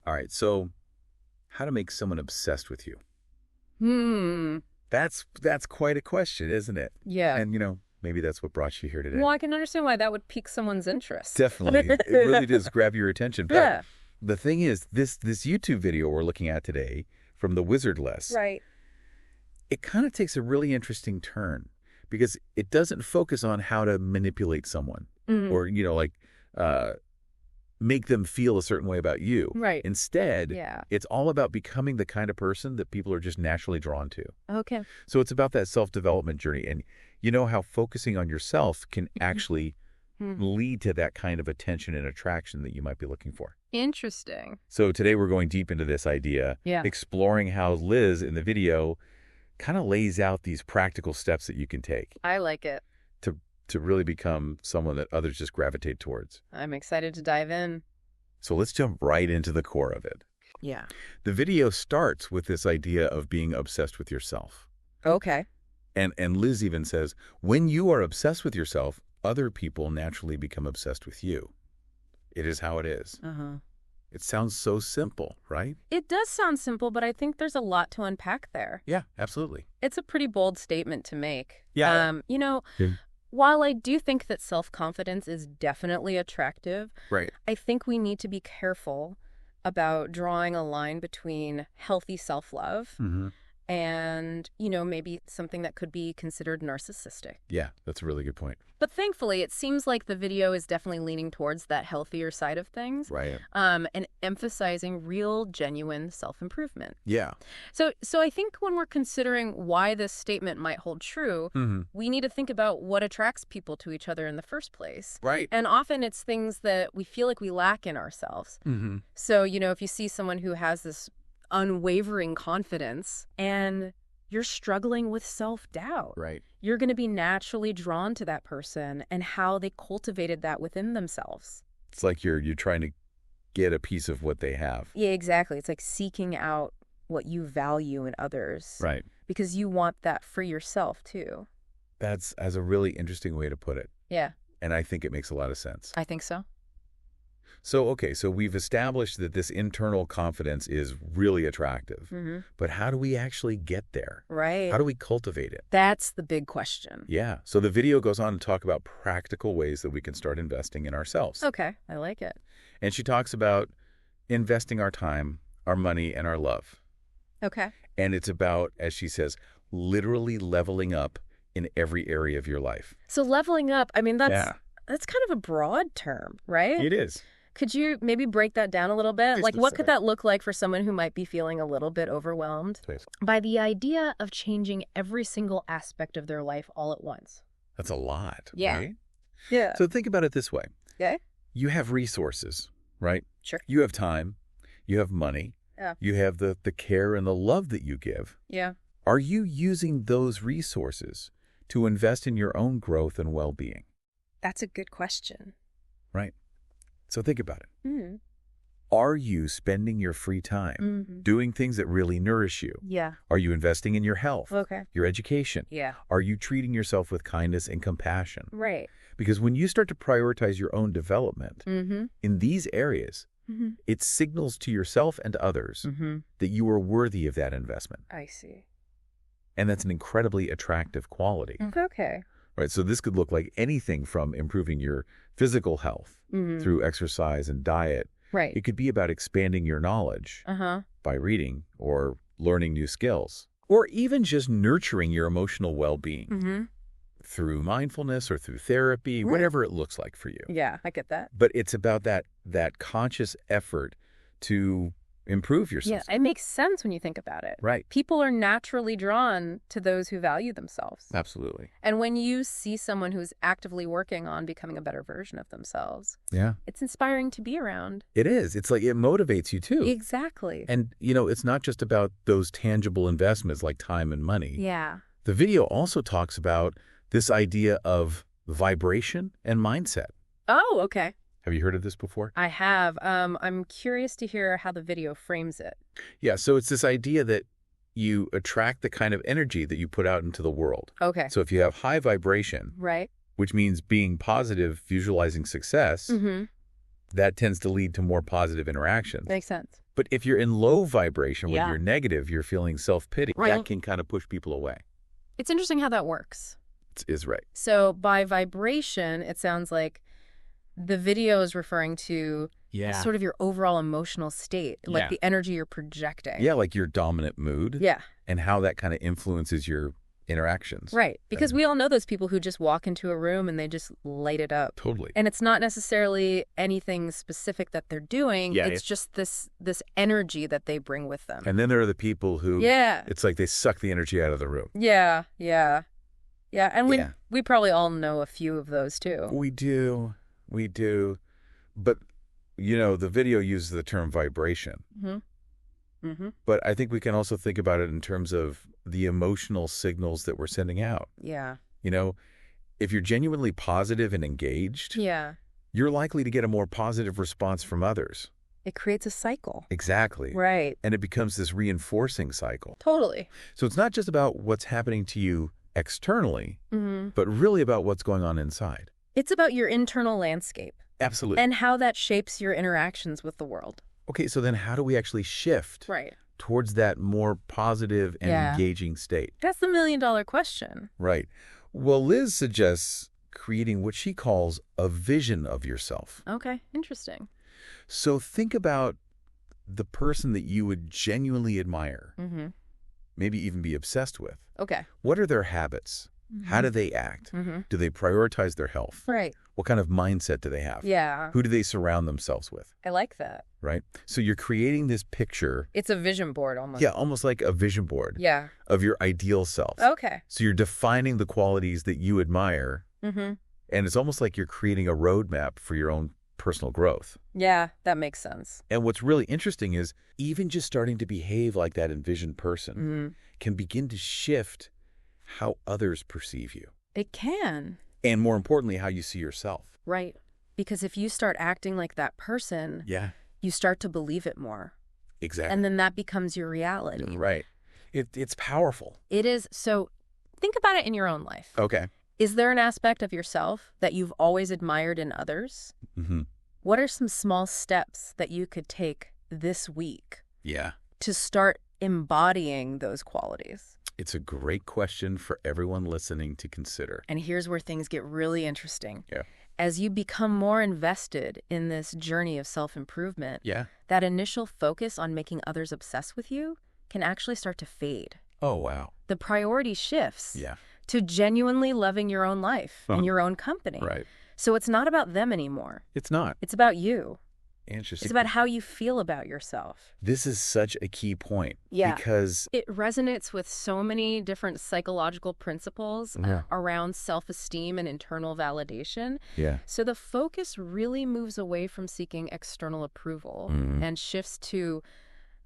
All right, so how to make someone obsessed with you? That's quite a question, isn't it? Yeah. And, maybe that's what brought you here today. Well, I can understand why that would pique someone's interest. Definitely. It really does grab your attention. But Yeah. the thing is, this YouTube video we're looking at today from Thewizardliz, Right. it kind of takes a really interesting turn because it doesn't focus on how to manipulate someone or, make them feel a certain way about you. Right. Instead, Yeah. it's all about becoming the kind of person that people are just naturally drawn to. Okay. So it's about that self-development journey. And you know how focusing on yourself can actually lead to that kind of attention and attraction that you might be looking for. Interesting. So today we're going deep into this idea, exploring how Liz in the video kind of lays out these practical steps that you can take I like it. to really become someone that others just gravitate towards. I'm excited to dive in. So let's jump right into the core of it. Yeah. The video starts with this idea of being obsessed with yourself. Okay. And Liz even says, when you are obsessed with yourself, other people naturally become obsessed with you. It is how it is. It sounds so simple, right? It does sound simple, but I think there's a lot to unpack there. Yeah, absolutely. It's a pretty bold statement to make. Yeah. While I do think that self-confidence is definitely attractive, Right. I think we need to be careful about drawing a line between healthy self-love and, maybe something that could be considered narcissistic. Yeah, that's a really good point. But thankfully, it seems like the video is definitely leaning towards that healthier side of things. Right. And emphasizing real, genuine self-improvement. Yeah. So I think when we're considering why this statement might hold true, we need to think about what attracts people to each other in the first place. Right. And often it's things that we feel like we lack in ourselves. So, if you see someone who has this unwavering confidence and you're struggling with self-doubt, Right. you're going to be naturally drawn to that person and how they cultivated that within themselves. It's like you're trying to get a piece of what they have. Yeah, exactly. It's like seeking out what you value in others. Right. Because you want that for yourself, too. That's a really interesting way to put it. Yeah. And I think it makes a lot of sense. I think so. So, okay, so we've established that this internal confidence is really attractive. But how do we actually get there? Right. How do we cultivate it? That's the big question. Yeah. So the video goes on to talk about practical ways that we can start investing in ourselves. Okay. I like it. And she talks about investing our time, our money, and our love. Okay. And it's about, as she says, literally leveling up in every area of your life. So leveling up, I mean, that's kind of a broad term, right? It is. Could you maybe break that down a little bit? Please Like, do what so. could that look like for someone who might be feeling a little bit overwhelmed Please. by the idea of changing every single aspect of their life all at once? That's a lot, Yeah. right? Yeah. So think about it this way. Okay. You have resources, right? Sure. You have time. You have money. Yeah. You have the care and the love that you give. Yeah. Are you using those resources to invest in your own growth and well-being? That's a good question. Right. So think about it. Are you spending your free time doing things that really nourish you? Yeah. Are you investing in your health, Okay. your education? Yeah. Are you treating yourself with kindness and compassion? Right. Because when you start to prioritize your own development in these areas, it signals to yourself and others that you are worthy of that investment. I see. And that's an incredibly attractive quality. Okay. Right. So this could look like anything from improving your physical health through exercise and diet. Right. It could be about expanding your knowledge by reading or learning new skills, or even just nurturing your emotional well-being through mindfulness or through therapy, whatever it looks like for you. Yeah, I get that. But it's about that conscious effort to improve yourself. Yeah, it makes sense when you think about it. Right. People are naturally drawn to those who value themselves. Absolutely. And when you see someone who's actively working on becoming a better version of themselves, Yeah. it's inspiring to be around. It is. It's like it motivates you too. Exactly. And, it's not just about those tangible investments like time and money. Yeah. The video also talks about this idea of vibration and mindset. Oh, okay. Have you heard of this before? I have. I'm curious to hear how the video frames it. Yeah, so it's this idea that you attract the kind of energy that you put out into the world. Okay. So if you have high vibration, Right. which means being positive, visualizing success, that tends to lead to more positive interactions. Makes sense. But if you're in low vibration, when Yeah. you're negative, you're feeling self-pity. Right. That can kind of push people away. It's interesting how that works. Is right. So by vibration, it sounds like the video is referring to sort of your overall emotional state, like the energy you're projecting. Yeah, like your dominant mood. Yeah. And how that kind of influences your interactions. Right. Because we all know those people who just walk into a room and they just light it up. Totally. And it's not necessarily anything specific that they're doing. Yeah, it's just this energy that they bring with them. And then there are the people who, it's like they suck the energy out of the room. Yeah. And we probably all know a few of those too. We do. But, the video uses the term vibration. But I think we can also think about it in terms of the emotional signals that we're sending out. Yeah. If you're genuinely positive and engaged, you're likely to get a more positive response from others. It creates a cycle. Exactly. Right. And it becomes this reinforcing cycle. Totally. So it's not just about what's happening to you externally, but really about what's going on inside. It's about your internal landscape. Absolutely. And how that shapes your interactions with the world. Okay, so then how do we actually shift towards that more positive and engaging state? That's the million-dollar question. Right. Well, Liz suggests creating what she calls a vision of yourself. Okay, interesting. So think about the person that you would genuinely admire, maybe even be obsessed with. Okay. What are their habits? How do they act? Do they prioritize their health? Right. What kind of mindset do they have? Yeah. Who do they surround themselves with? I like that. Right? So you're creating this picture. It's a vision board almost. Yeah, almost like a vision board. Yeah. Of your ideal self. Okay. So you're defining the qualities that you admire. And it's almost like you're creating a roadmap for your own personal growth. Yeah, that makes sense. And what's really interesting is even just starting to behave like that envisioned person can begin to shift how others perceive you. It can. And more importantly, how you see yourself. Right. Because if you start acting like that person, you start to believe it more. Exactly. And then that becomes your reality. Right. It's powerful. It is. So think about it in your own life. Okay. Is there an aspect of yourself that you've always admired in others? What are some small steps that you could take this week to start embodying those qualities? It's a great question for everyone listening to consider. And here's where things get really interesting. Yeah. As you become more invested in this journey of self-improvement, that initial focus on making others obsess with you can actually start to fade. Oh, wow. The priority shifts to genuinely loving your own life and your own company. Right. So it's not about them anymore. It's not. It's about you. Interesting. It's about how you feel about yourself. This is such a key point. Yeah. Because it resonates with so many different psychological principles around self-esteem and internal validation. Yeah. So the focus really moves away from seeking external approval and shifts to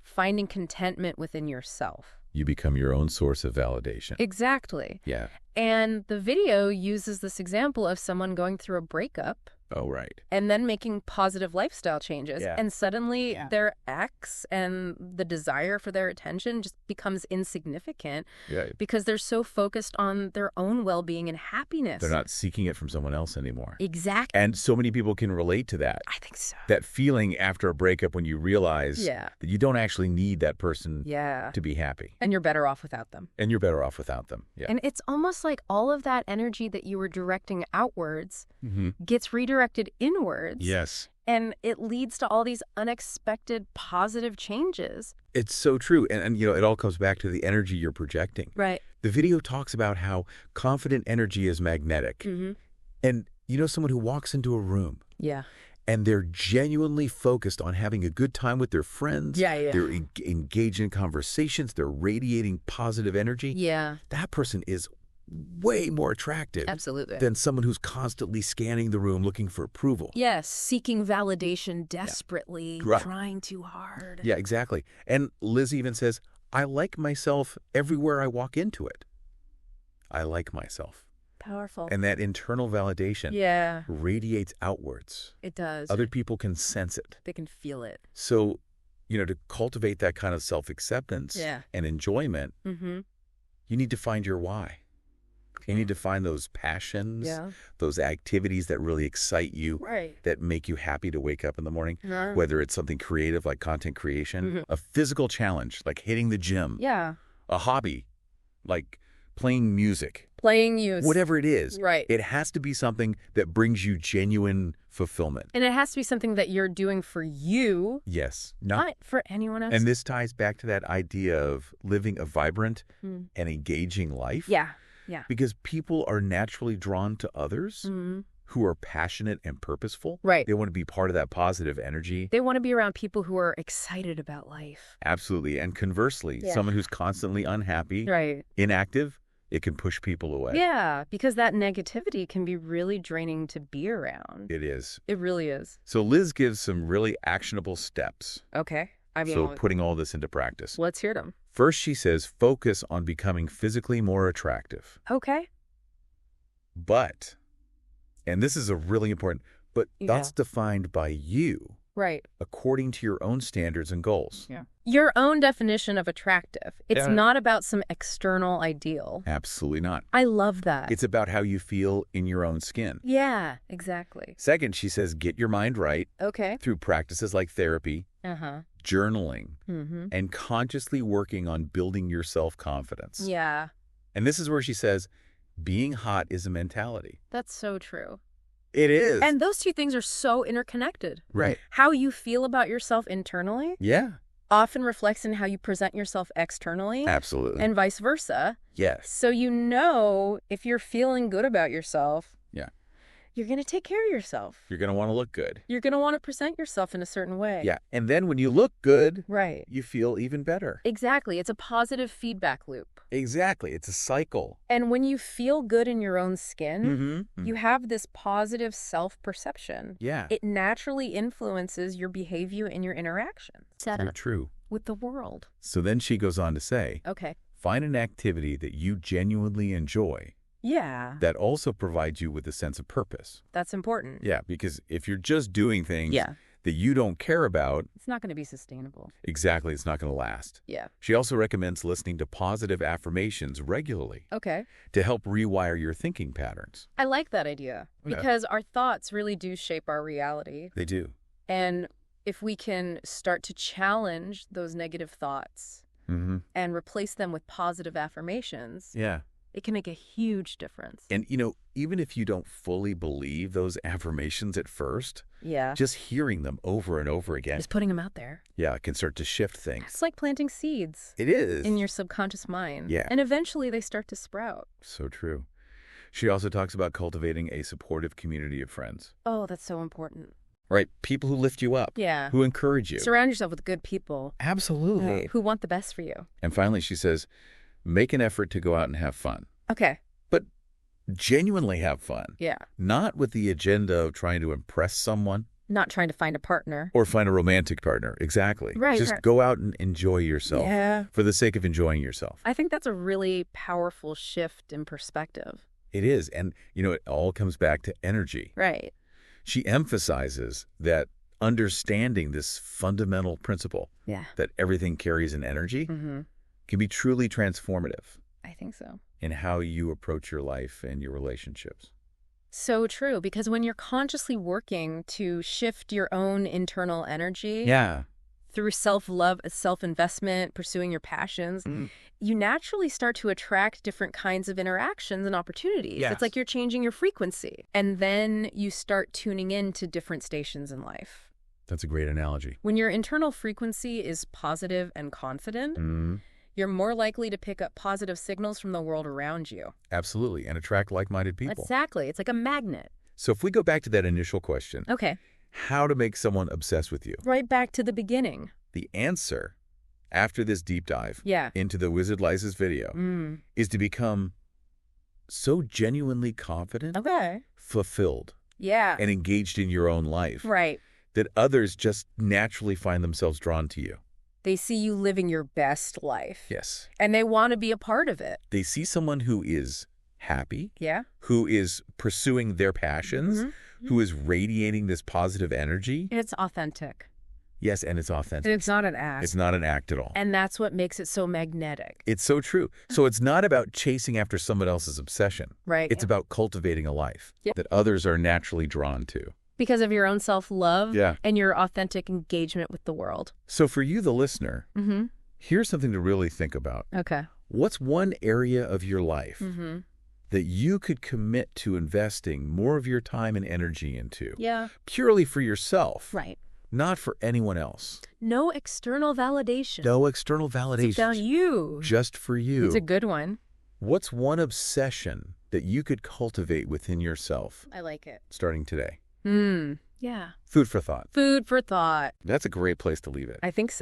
finding contentment within yourself. You become your own source of validation. Exactly. Yeah. And the video uses this example of someone going through a breakup. Oh, right. And then making positive lifestyle changes. Yeah. And suddenly their ex and the desire for their attention just becomes insignificant because they're so focused on their own well-being and happiness. They're not seeking it from someone else anymore. Exactly. And so many people can relate to that. I think so. That feeling after a breakup when you realize that you don't actually need that person to be happy. And you're better off without them. And you're better off without them. Yeah. And it's almost like all of that energy that you were directing outwards gets redirected inwards. Yes. And it leads to all these unexpected positive changes. It's so true. And it all comes back to the energy you're projecting. Right. The video talks about how confident energy is magnetic. And someone who walks into a room. Yeah. And they're genuinely focused on having a good time with their friends. Yeah. They're engaged in conversations. They're radiating positive energy. Yeah. That person is way more attractive than someone who's constantly scanning the room looking for approval. Yes, seeking validation desperately, trying too hard. Yeah, exactly. And Liz even says, I like myself everywhere I walk into it. I like myself. Powerful. And that internal validation radiates outwards. It does. Other people can sense it. They can feel it. So, to cultivate that kind of self-acceptance and enjoyment, you need to find your why. You need to find those passions, those activities that really excite you, that make you happy to wake up in the morning, whether it's something creative like content creation, a physical challenge like hitting the gym, a hobby like playing music, whatever it is. It has to be something that brings you genuine fulfillment. And it has to be something that you're doing for you. Yes. Not for anyone else. And this ties back to that idea of living a vibrant and engaging life. Because people are naturally drawn to others who are passionate and purposeful. They want to be part of that positive energy. They want to be around people who are excited about life. Absolutely. And conversely, someone who's constantly unhappy, inactive, it can push people away. Yeah, because that negativity can be really draining to be around. It is. It really is. So Liz gives some really actionable steps. Okay. So putting all this into practice. Let's hear them. First, she says, focus on becoming physically more attractive. Okay. But, and this is a really important, but that's defined by you. According to your own standards and goals. Your own definition of attractive. It's not about some external ideal. Absolutely not. I love that. It's about how you feel in your own skin. Yeah, exactly. Second, she says, get your mind right. Okay. Through practices like therapy, journaling, and consciously working on building your self-confidence. Yeah. And this is where she says, being hot is a mentality. That's so true. It is. And those two things are so interconnected. Right. How you feel about yourself internally often reflects in how you present yourself externally. Absolutely. And vice versa. Yes. So if you're feeling good about yourself, you're going to take care of yourself. You're going to want to look good. You're going to want to present yourself in a certain way. Yeah. And then when you look good, right, you feel even better. Exactly. It's a positive feedback loop. Exactly. It's a cycle. And when you feel good in your own skin, you have this positive self-perception. Yeah. It naturally influences your behavior and your interaction. Very true. With the world. So then she goes on to say, okay, find an activity that you genuinely enjoy. Yeah. That also provides you with a sense of purpose. That's important. Yeah, because if you're just doing things that you don't care about, it's not going to be sustainable. Exactly, it's not going to last. Yeah. She also recommends listening to positive affirmations regularly. Okay. To help rewire your thinking patterns. I like that idea because our thoughts really do shape our reality. They do. And if we can start to challenge those negative thoughts and replace them with positive affirmations, it can make a huge difference. And, even if you don't fully believe those affirmations at first, just hearing them over and over again. Just putting them out there. Yeah, it can start to shift things. It's like planting seeds. It is. In your subconscious mind. Yeah. And eventually they start to sprout. So true. She also talks about cultivating a supportive community of friends. Oh, that's so important. Right. People who lift you up. Yeah. Who encourage you. Surround yourself with good people. Absolutely. Who want the best for you. And finally, she says, make an effort to go out and have fun. Okay. But genuinely have fun. Yeah. Not with the agenda of trying to impress someone. Not trying to find a partner. Or find a romantic partner. Exactly. Right. Just go out and enjoy yourself. Yeah. For the sake of enjoying yourself. I think that's a really powerful shift in perspective. It is. And, it all comes back to energy. Right. She emphasizes that understanding this fundamental principle that everything carries an energy can be truly transformative. I think so. In how you approach your life and your relationships. So true, because when you're consciously working to shift your own internal energy through self-love, self-investment, pursuing your passions, you naturally start to attract different kinds of interactions and opportunities. Yes. It's like you're changing your frequency. And then you start tuning in to different stations in life. That's a great analogy. When your internal frequency is positive and confident, you're more likely to pick up positive signals from the world around you. Absolutely. And attract like-minded people. Exactly. It's like a magnet. So if we go back to that initial question. Okay. How to make someone obsessed with you. Right back to the beginning. The answer, after this deep dive into the Thewizardliz's video, is to become so genuinely confident, fulfilled, and engaged in your own life. Right. That others just naturally find themselves drawn to you. They see you living your best life. Yes. And they want to be a part of it. They see someone who is happy. Yeah. Who is pursuing their passions. Who is radiating this positive energy. It's authentic. Yes, and it's authentic. And it's not an act. It's not an act at all. And that's what makes it so magnetic. It's so true. So it's not about chasing after someone else's obsession. Right. It's about cultivating a life that others are naturally drawn to. Because of your own self-love and your authentic engagement with the world. So for you, the listener, here's something to really think about. Okay. What's one area of your life that you could commit to investing more of your time and energy into? Yeah. Purely for yourself. Right. Not for anyone else. No external validation. No external validation. It's about you. Just for you. It's a good one. What's one obsession that you could cultivate within yourself? I like it. Starting today. Yeah. Food for thought. Food for thought. That's a great place to leave it. I think so.